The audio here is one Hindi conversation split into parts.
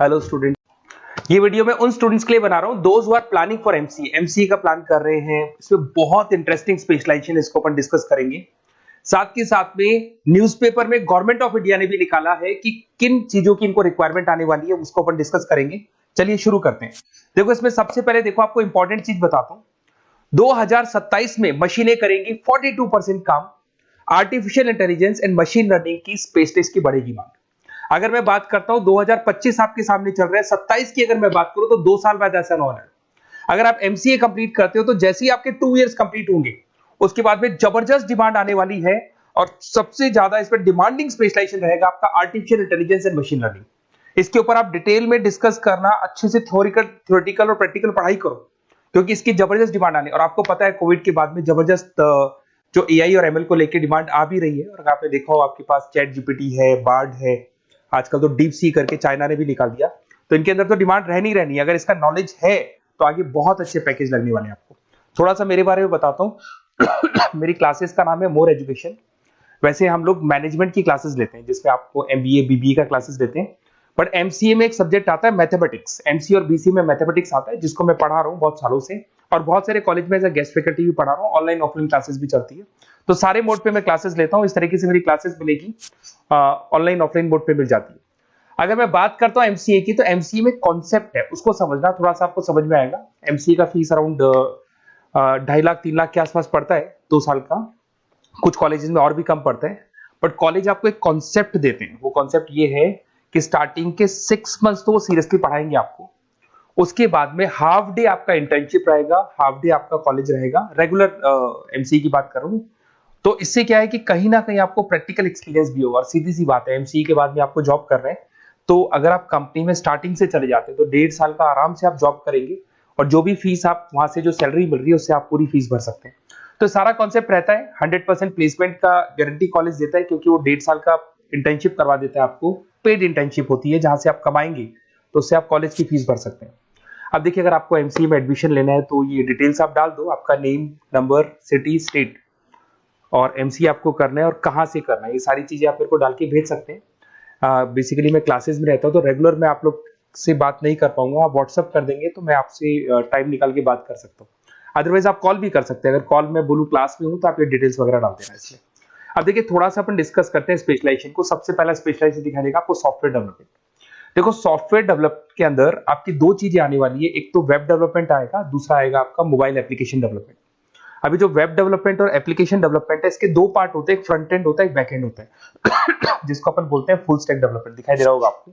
हेलो स्टूडेंट, ये वीडियो मैं उन स्टूडेंट्स के लिए बना रहा हूं those who are planning for MCA का प्लान कर रहे हैं। इसमें बहुत इंटरेस्टिंग स्पेशलाइजेशन इसको अपन डिस्कस करेंगे। साथ के साथ में न्यूज़पेपर में गवर्नमेंट ऑफ इंडिया ने भी निकाला है कि किन चीजों की इनको रिक्वायरमेंट आने वाली है, उसको अपन डिस्कस करेंगे। चलिए शुरू करते हैं। देखो, इसमें सबसे पहले देखो आपको इंपॉर्टेंट चीज बताता हूं। 2027 में मशीनें करेंगी 42% काम। Artificial intelligence and machine learning की स्पेशलिस्ट की बढ़ेगी मांग। अगर मैं बात करता हूं 2025 आपके सामने चल रहा है, 27 की अगर मैं बात करूं तो 2 साल बाद ऐसा ना होना है। अगर आप एमसीए कंप्लीट करते हो तो जैसे ही आपके 2 इयर्स कंप्लीट होंगे उसके बाद में जबरदस्त डिमांड आने वाली है और सबसे ज्यादा इस पर डिमांडिंग स्पेशलाइजेशन रहेगा आपका artificial intelligence and machine learning. इसके ऊपर आप डिटेल में डिस्कस करना, अच्छे से थ्योरेटिकल और प्रैक्टिकल पढ़ाई करो, क्योंकि इसकी जबरदस्त डिमांड आने। और आपको पता है कोविड के बाद में जबरदस्त जो एआई और एमएल को लेकर डिमांड आ भी रही है। और आपने देखा हो आपके पास चैट जीपीटी है, बार्ड है, आजकल तो डीप सी करके चाइना ने भी निकाल दिया। तो इनके अंदर तो डिमांड रहनी रहनी है। अगर इसका नॉलेज है तो आगे बहुत अच्छे पैकेज लगने वाले हैं आपको। थोड़ा सा मेरे बारे में बताता हूँ। मेरी क्लासेस का नाम है मोर एजुकेशन। वैसे हम लोग मैनेजमेंट की क्लासेस लेते हैं जिसमें आपको एमबीए बीबीए का क्लासेस देते हैं, बट एमसीए में एक सब्जेक्ट आता है मैथमेटिक्स। एमसीए और बीसीए में मैथमेटिक्स आता है जिसको मैं पढ़ा रहा हूँ बहुत सालों से, और बहुत सारे कॉलेज में एज अ गेस्ट फैकल्टी भी पढ़ा रहा हूँ। ऑनलाइन ऑफलाइन क्लासेस भी चलती है, तो सारे मोड पे मैं क्लासेस लेता हूँ। इस तरीके से मेरी क्लासेस मिलेगी, ऑनलाइन ऑफलाइन मोड पे मिल जाती है। अगर मैं बात करता हूं एमसीए की, तो एमसीए में कॉन्सेप्ट है उसको समझना, थोड़ा सा आपको समझ में आएगा। एमसीए का फीस अराउंड 2.5 लाख 3 लाख के आसपास पड़ता है 2 साल का। कुछ कॉलेजेस में और भी कम पड़ता है, बट कॉलेज आपको एक कॉन्सेप्ट देते हैं। वो कॉन्सेप्ट ये है कि स्टार्टिंग के 6 मंथ्स तो वो सीरियसली पढ़ाएंगे आपको। उसके बाद में हाफ डे आपका इंटर्नशिप रहेगा, हाफ डे आपका कॉलेज रहेगा। रेगुलर एमसीए की बात करूं तो इससे क्या है कि कहीं ना कहीं आपको प्रैक्टिकल एक्सपीरियंस भी होगा। और सीधी सी बात है, एमसीए के बाद में आपको जॉब कर रहे हैं, तो अगर आप कंपनी में स्टार्टिंग से चले जाते हैं तो 1.5 साल का आराम से आप जॉब करेंगे, और जो भी फीस आप वहां से जो सैलरी मिल रही है उससे आप पूरी फीस भर सकते हैं। तो सारा कॉन्सेप्ट रहता है। 100% प्लेसमेंट का गारंटी कॉलेज देता है, क्योंकि वो 1.5 साल का इंटर्नशिप करवा देता है आपको। पेड इंटर्नशिप होती है जहां से आप कमाएंगे, तो उससे आप कॉलेज की फीस भर सकते हैं। अब देखिए, अगर आपको एमसीए में एडमिशन लेना है तो ये डिटेल्स आप डाल दो, आपका नेम, नंबर, सिटी, स्टेट, और एमसीए आपको करना है और कहाँ से करना है, ये सारी चीजें आप मेरे को डाल के भेज सकते हैं। बेसिकली मैं क्लासेस में रहता हूँ तो रेगुलर मैं आप लोग से बात नहीं कर पाऊंगा। आप व्हाट्सअप कर देंगे तो मैं आपसे टाइम निकाल के बात कर सकता हूँ। अदरवाइज आप कॉल भी कर सकते हैं। अगर कॉल में बोलूँ क्लास में हूँ तो आप ये डिटेल्स वगैरह डाल देना इसमें। अब देखिए, थोड़ा सा अपन डिस्कस करते हैं स्पेशलाइजेशन को। सबसे पहला स्पेशलाइजेशन दिखाई देगा आपको सॉफ्टवेयर डेवलपमेंट। देखो, सॉफ्टवेयर डेवलप के अंदर आपकी 2 चीजें आने वाली है। एक तो वेब डेवलपमेंट आएगा, दूसरा आएगा आपका मोबाइल एप्लीकेशन डेवलपमेंट। अभी जो वेब डेवलपमेंट और एप्लीकेशन डेवलपमेंट है, इसके 2 पार्ट होते हैं, एक फ्रंट एंड होता है, एक बैक एंड होता है। जिसको अपन बोलते हैं फुल स्टैक डेवलपमेंट। दिखाई दे रहा होगा आपको।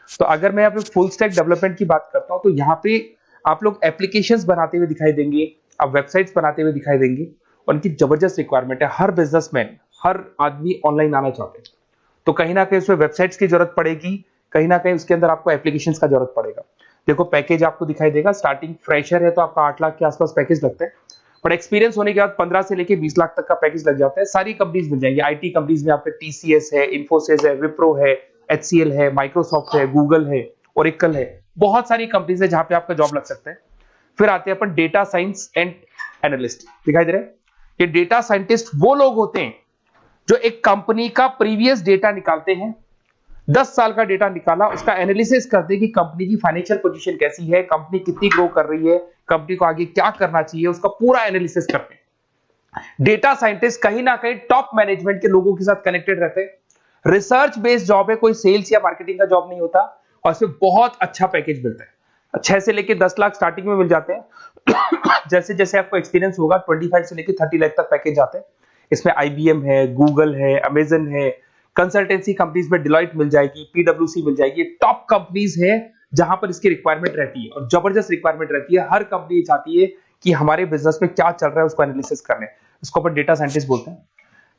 तो अगर मैं यहाँ पे फुल स्टैक डेवलपमेंट की बात करता हूँ तो यहाँ पे आप लोग एप्लीकेशंस बनाते हुए दिखाई देंगे, आप वेबसाइट्स बनाते हुए दिखाई देंगे। उनकी जबरदस्त रिक्वायरमेंट है। हर बिजनेसमैन, हर आदमी ऑनलाइन आना चाहते हैं, तो कहीं ना कहीं उसमें वेबसाइट्स की जरूरत पड़ेगी, कहीं ना कहीं उसके अंदर आपको एप्लीकेशंस का जरूरत पड़ेगा। देखो, पैकेज आपको दिखाई देगा। स्टार्टिंग फ्रेशर है तो आपका 8 लाख के आसपास पैकेज लगता है, बट एक्सपीरियंस होने के बाद 15 से लेके 20 लाख तक का पैकेज लग जाता है। सारी कंपनीज मिल जाएंगी। आईटी कंपनीज में आपके टीसीएस है, इन्फोसिस है, विप्रो है, एचसीएल है, माइक्रोसॉफ्ट है, गूगल है, ओरेकल है। बहुत सारी कंपनीज है जहां पे आपका जॉब लग सकता है। फिर आते हैं अपन डेटा साइंस एंड एनालिस्ट। दिखाई दे रहे हैं? ये डेटा साइंटिस्ट वो लोग होते हैं जो एक कंपनी का प्रीवियस डेटा निकालते हैं। 10 साल का डेटा निकाला, उसका एनालिसिस करते हैं कि कंपनी की फाइनेंशियल पोजीशन कैसी है, कंपनी कितनी ग्रो कर रही है, कंपनी को आगे क्या करना चाहिए, उसका पूरा एनालिसिस करते हैं। डेटा साइंटिस्ट कहीं ना कहीं टॉप मैनेजमेंट के लोगों के साथ कनेक्टेड रहते हैं। रिसर्च बेस्ड जॉब है, कोई सेल्स या मार्केटिंग का जॉब नहीं होता, और इसमें बहुत अच्छा पैकेज मिलता है। 6 से लेकर 10 लाख स्टार्टिंग में मिल जाते हैं। जैसे जैसे आपको एक्सपीरियंस होगा 25 से लेकर 30 लाख तक पैकेज आते हैं। इसमें आईबीएम है, गूगल है, अमेजन है, कंसल्टेंसी कंपनीज में डिलॉयट मिल जाएगी, पीडब्ल्यूसी मिल जाएगी। टॉप कंपनीज है जहां पर इसकी रिक्वायरमेंट रहती है, और जबरदस्त रिक्वायरमेंट रहती है। हर कंपनी चाहती है कि हमारे बिजनेस में क्या चल रहा है उसको एनालिसिस करने। इसको अपन डेटा साइंटिस्ट बोलते हैं।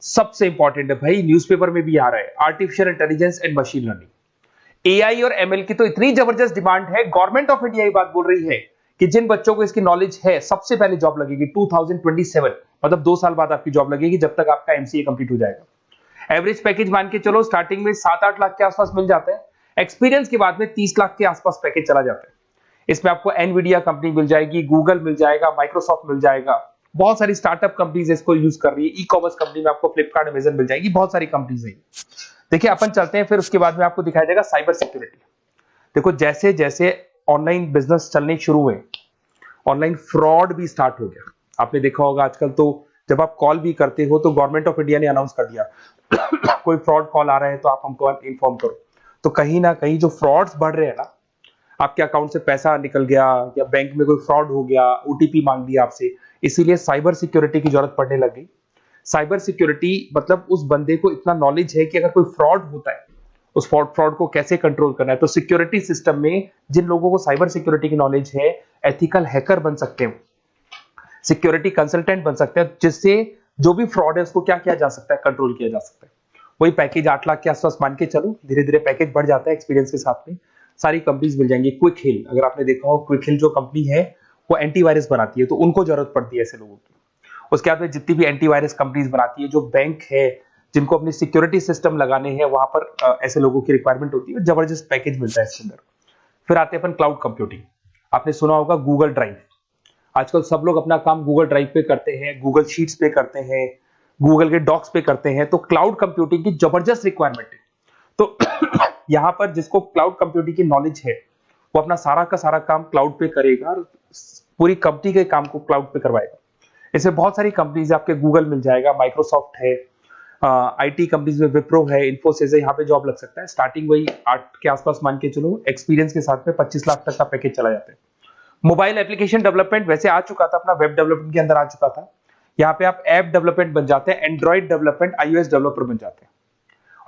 सबसे इंपॉर्टेंट है भाई, न्यूज़पेपर में भी आ रहा है, artificial intelligence and machine learning. AI और एमएल की तो इतनी जबरदस्त डिमांड है। गवर्नमेंट ऑफ इंडिया ये बात बोल रही है कि जिन बच्चों को इसकी नॉलेज है सबसे पहले जॉब लगेगी 2027, मतलब 2 साल बाद आपकी जॉब लगेगी, जब तक आपका एमसीए कंप्लीट हो जाएगा। एवरेज पैकेज मान के चलो स्टार्टिंग में 7-8 लाख के आसपास मिल जाते हैं। एक्सपीरियंस के बाद में 30 लाख के आसपास पैकेज चला जाता है। इसमें आपको एनवीडिया कंपनी मिल जाएगी, गूगल मिल जाएगा, माइक्रोसॉफ्ट मिल जाएगा। बहुत सारी स्टार्टअप कंपनीज इसको यूज कर रही है। ई कॉमर्स कंपनी में आपको फ्लिपकार्ट, अमेजन मिल जाएगी। बहुत सारी कंपनीज है। देखिए, अपन चलते हैं फिर उसके बाद में आपको दिखाई देगा साइबर सिक्योरिटी। देखो जैसे जैसे ऑनलाइन बिजनेस चलने शुरू हुए, ऑनलाइन फ्रॉड भी स्टार्ट हो गया। आपने देखा होगा आजकल तो जब आप कॉल भी करते हो तो गवर्नमेंट ऑफ इंडिया ने अनाउंस कर दिया कोई फ्रॉड कॉल आ रहा है तो आप हमको इन्फॉर्म करो। तो कहीं ना कहीं जो फ्रॉड्स बढ़ रहे हैं ना, आपके अकाउंट से पैसा निकल गया या बैंक में कोई फ्रॉड हो गया, ओटीपी मांग लिया आपसे, इसीलिए साइबर सिक्योरिटी की जरूरत पड़ने लग गई। साइबर सिक्योरिटी मतलब उस बंदे को इतना नॉलेज है कि अगर कोई फ्रॉड होता है, उस फ्रॉड को कैसे कंट्रोल करना है। तो सिक्योरिटी सिस्टम में जिन लोगों को साइबर सिक्योरिटी की नॉलेज है, एथिकल हैकर बन सकते हैं, सिक्योरिटी कंसल्टेंट बन सकते हैं, जिससे जो भी फ्रॉड है उसको क्या किया जा सकता है, कंट्रोल किया जा सकता है। वही पैकेज 8 लाख के आसपास मान के चलो, धीरे धीरे पैकेज बढ़ जाता है एक्सपीरियंस के साथ में। सारी कंपनीज मिल जाएंगी। क्विक हिल, अगर आपने देखा हो, क्विक हिल जो कंपनी है वो एंटीवायरस बनाती है, तो उनको जरूरत पड़ती है ऐसे लोगों की। उसके बाद में जितनी भी एंटीवायरस कंपनीज बनाती है, जो बैंक है जिनको अपनी सिक्योरिटी सिस्टम लगाने हैं, वहां पर ऐसे लोगों की रिक्वायरमेंट होती है, जबरदस्त पैकेज मिलता है इसके अंदर। फिर आते हैं अपन क्लाउड कंप्यूटिंग। आपने सुना होगा गूगल ड्राइव, आजकल सब लोग अपना काम गूगल ड्राइव पे करते हैं, गूगल शीट्स पे करते हैं, गूगल के डॉक्स पे करते हैं। तो क्लाउड कंप्यूटिंग की जबरदस्त रिक्वायरमेंट है। तो यहाँ पर जिसको क्लाउड कंप्यूटिंग की नॉलेज है, वो अपना सारा का सारा काम क्लाउड पे करेगा और पूरी कंपनी के काम को क्लाउड पे करवाएगा। इसमें बहुत सारी कंपनीज है, आपके गूगल मिल जाएगा, माइक्रोसॉफ्ट है, आईटी कंपनीज में विप्रो है, इन्फोसिस है, यहाँ पे जॉब लग सकता है। स्टार्टिंग वही 8 के आसपास मान के चलो, एक्सपीरियंस के साथ में 25 लाख तक का पैकेज चला जाता है। मोबाइल एप्लीकेशन डेवलपमेंट वैसे आ चुका था, अपना वेब डेवलपमेंट के अंदर आ चुका था। यहाँ पे आप ऐप डेवलपमेंट बन जाते हैं, एंड्रॉइड डेवलपमेंट, आईओएस डेवलपर बन जाते हैं।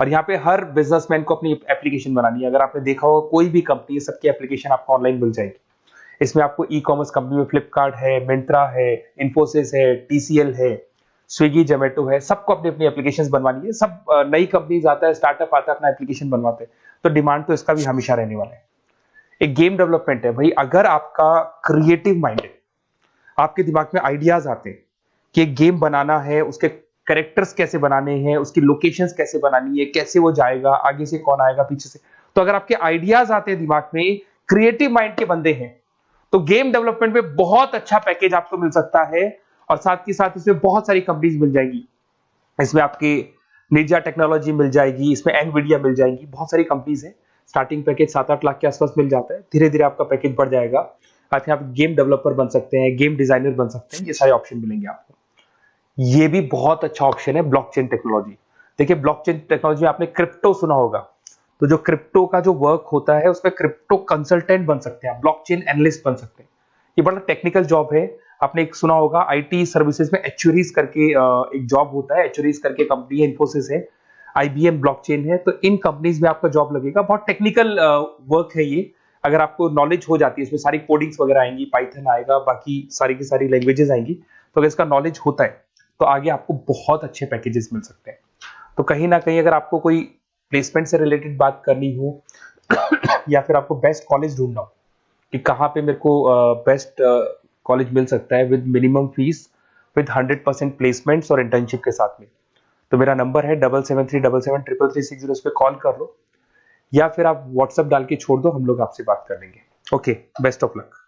और यहाँ पे हर बिजनेसमैन को अपनी एप्लीकेशन बनानी है। अगर आपने देखा हो कोई भी कंपनी, सबकी एप्लीकेशन आपको ऑनलाइन मिल जाएगी। इसमें आपको ई कॉमर्स कंपनी में फ्लिपकार्ट है, मिंत्रा है, इन्फोसिस है, टीसीएल है, स्विगी, जोमेटो है, सबको अपनी अपनी एप्लीकेशंस बनवानी है। सब नई कंपनीज आता है, स्टार्टअप आता है, अपना एप्लीकेशन बनवाते हैं। तो डिमांड तो इसका भी हमेशा रहने वाला है। एक गेम डेवलपमेंट है भाई, अगर आपका क्रिएटिव माइंड है, आपके दिमाग में आइडियाज आते हैं कि एक गेम बनाना है, उसके कैरेक्टर्स कैसे बनाने हैं, उसकी लोकेशंस कैसे बनानी है, कैसे वो जाएगा, आगे से कौन आएगा, पीछे से, तो अगर आपके आइडियाज आते हैं दिमाग में, क्रिएटिव माइंड के बंदे हैं, तो गेम डेवलपमेंट में बहुत अच्छा पैकेज आपको मिल सकता है। और साथ के साथ इसमें बहुत सारी कंपनीज मिल जाएगी। इसमें आपकी निंजा टेक्नोलॉजी मिल जाएगी, इसमें एनवीडिया मिल जाएगी, बहुत सारी कंपनीज है। स्टार्टिंग पैकेज 7-8 लाख के आसपास मिल जाता है, धीरे धीरे आपका पैकेज बढ़ जाएगा। आप यहाँ पे गेम डेवलपर बन सकते हैं, गेम डिजाइनर बन सकते हैं, ये सारे ऑप्शन मिलेंगे आपको। ये भी बहुत अच्छा ऑप्शन है ब्लॉकचेन टेक्नोलॉजी। देखिए ब्लॉकचेन टेक्नोलॉजी में आपने क्रिप्टो सुना होगा, तो जो क्रिप्टो का जो वर्क होता है उसमें क्रिप्टो कंसल्टेंट बन सकते हैं, ब्लॉकचेन एनालिस्ट बन सकते हैं। ये बड़ा टेक्निकल जॉब है। आपने एक सुना होगा आईटी सर्विसेज में एचुरीज करके एक जॉब होता है, एचुरीज करके कंपनी है, इन्फोसिस है, आईबीएम ब्लॉकचेन है। तो इन कंपनीज में आपका जॉब लगेगा। बहुत टेक्निकल वर्क है ये। अगर आपको नॉलेज हो जाती है, इसमें सारी कोडिंग्स वगैरह आएंगी, पाइथन आएगा, बाकी सारी की सारी लैंग्वेजेस आएंगी, तो अगर इसका नॉलेज होता है तो आगे आपको बहुत अच्छे पैकेजेस मिल सकते हैं। तो कहीं ना कहीं अगर आपको कोई प्लेसमेंट से रिलेटेड बात करनी हो या फिर आपको बेस्ट कॉलेज ढूंढना हो कि कहाँ पे मेरे को बेस्ट कॉलेज मिल सकता है with minimum fees, with 100% placements और इंटर्नशिप के साथ में, तो मेरा नंबर है 7737733360। इस पे कॉल कर लो या फिर आप व्हाट्सएप डाल के छोड़ दो, हम लोग आपसे बात कर लेंगे। Okay, best of luck.